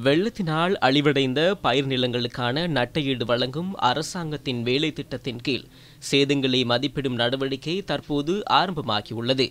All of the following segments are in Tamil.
வெள்ளத்தினால் அழிவடைந்த பயிர் நிலங்களுக்கான நட்டஈடு வழங்கும் அரசாங்கத்தின் வேலை திட்டத்தின் கீழ் சேதங்களை மதிப்பிடும் நடவடிக்கை தற்போது ஆரம்பமாகியுள்ளது.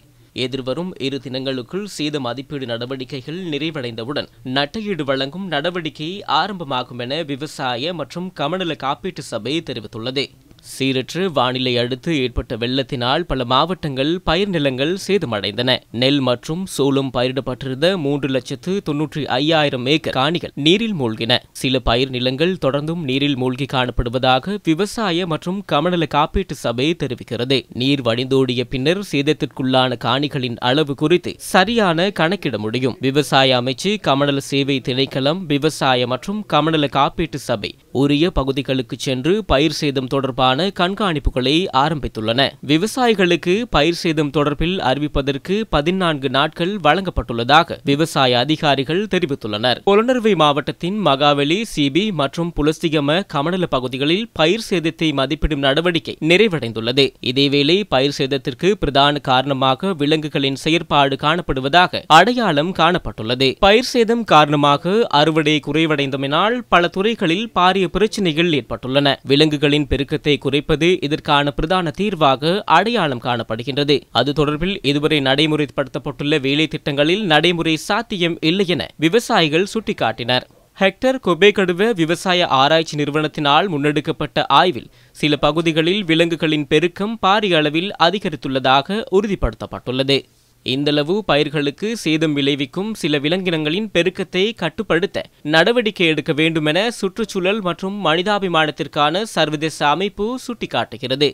எதிர்வரும் 2 தினங்களுக்குள் சேத மதிப்பீடு நடவடிக்கைகள் நிறைவடைந்தவுடன் நட்டஈடு வழங்கும் நடவடிக்கை ஆரம்பமாகும் என விவசாய மற்றும் கமநல காப்பீட்டு சபை தெரிவித்துள்ளது. சீரற்ற வானிலை அடுத்து ஏற்பட்ட வெள்ளத்தினால் பல மாவட்டங்கள் பயிர் நிலங்கள் சேதமடைந்தன. நெல் மற்றும் சோளம் பயிரிடப்பட்டிருந்த 3,95,000 ஏக்கர் காணிகள் நீரில் மூழ்கின. சில பயிர் நிலங்கள் தொடர்ந்தும் நீரில் மூழ்கி காணப்படுவதாக விவசாய மற்றும் கமநல காப்பீட்டு சபை தெரிவிக்கிறது. நீர் வடிந்தோடிய பின்னர் சேதத்திற்குள்ளான காணிகளின் அளவு குறித்து சரியான கணக்கிட முடியும். விவசாய அமைச்சு, கமநல சேவை திணைக்களம், விவசாய மற்றும் கமநல காப்பீட்டு சபை உரிய பகுதிகளுக்கு சென்று பயிர் சேதம் தொடர்பான கண்காணிப்புகளை ஆரம்பித்துள்ளன. விவசாயிகளுக்கு பயிர் சேதம் தொடர்பில் அறிவிப்பதற்கு 14 நாட்கள் வழங்கப்பட்டுள்ளதாக விவசாய அதிகாரிகள் தெரிவித்துள்ளனர். பொலனறுவை மாவட்டத்தின் மகாவெளி, சிபி மற்றும் புலஸ்திகம கமநல பகுதிகளில் பயிர் சேதத்தை மதிப்பிடும் நடவடிக்கை நிறைவடைந்துள்ளது. இதேவேளை பயிர் சேதத்திற்கு பிரதான காரணமாக விலங்குகளின் செயற்பாடு காணப்படுவதாக அடையாளம் காணப்பட்டுள்ளது. பயிர் சேதம் காரணமாக அறுவடை குறைவடைந்தமையினால் பல துறைகளில் பாரிய பிரச்சினைகள் ஏற்பட்டுள்ளன. விலங்குகளின் பெருக்கத்தை குறைப்பது இதற்கான பிரதான தீர்வாக அடையாளம் காணப்படுகின்றது. அது தொடர்பில் இதுவரை நடைமுறைப்படுத்தப்பட்டுள்ள வேலை திட்டங்களில் நடைமுறை சாத்தியம் இல்லை என விவசாயிகள் சுட்டிக்காட்டினர். ஹெக்டர் கொபேகடுவ விவசாய ஆராய்ச்சி நிறுவனத்தினால் முன்னெடுக்கப்பட்ட ஆய்வில் சில பகுதிகளில் விலங்குகளின் பெருக்கம் பாரிய அளவில் அதிகரித்துள்ளதாக உறுதிப்படுத்தப்பட்டுள்ளது. இந்தளவு பயிர்களுக்கு சேதம் விளைவிக்கும் சில விலங்கினங்களின் பெருக்கத்தை கட்டுப்படுத்த நடவடிக்கை எடுக்க வேண்டும் என சுற்றுச்சூழல் மற்றும் மனிதாபிமானத்திற்கான சர்வதேச அமைப்பு சுட்டிக்காட்டுகிறது.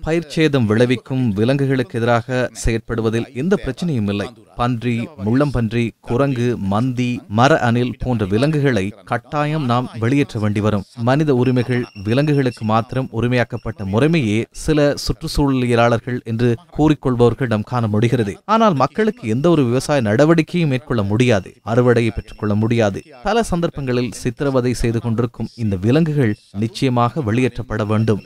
பயிர் சேதம் விளைவிக்கும் விலங்குகளுக்கு எதிராக செயற்படுவதில் எந்த பிரச்சனையும் இல்லை. பன்றி, முள்ளம்பன்றி, குரங்கு, மந்தி, மர அணில் போன்ற விலங்குகளை கட்டாயம் நாம் வெளியேற்ற வேண்டி வரும். மனித உரிமைகள் விலங்குகளுக்கு மாத்திரம் உரிமையாக்கப்பட்ட முறைமையே சில சுற்றுச்சூழலியலாளர்கள் என்று கூறிக்கொள்பவர்கள் காண முடிகிறது. ஆனால் மக்களுக்கு எந்த ஒரு விவசாய நடவடிக்கையும் மேற்கொள்ள முடியாது, அறுவடையை பெற்றுக் கொள்ள முடியாது. பல சந்தர்ப்பங்களில் சித்திரவதை செய்து கொண்டிருக்கும் இந்த விலங்குகள் நிச்சயமாக வெளியேற்றப்பட வேண்டும்.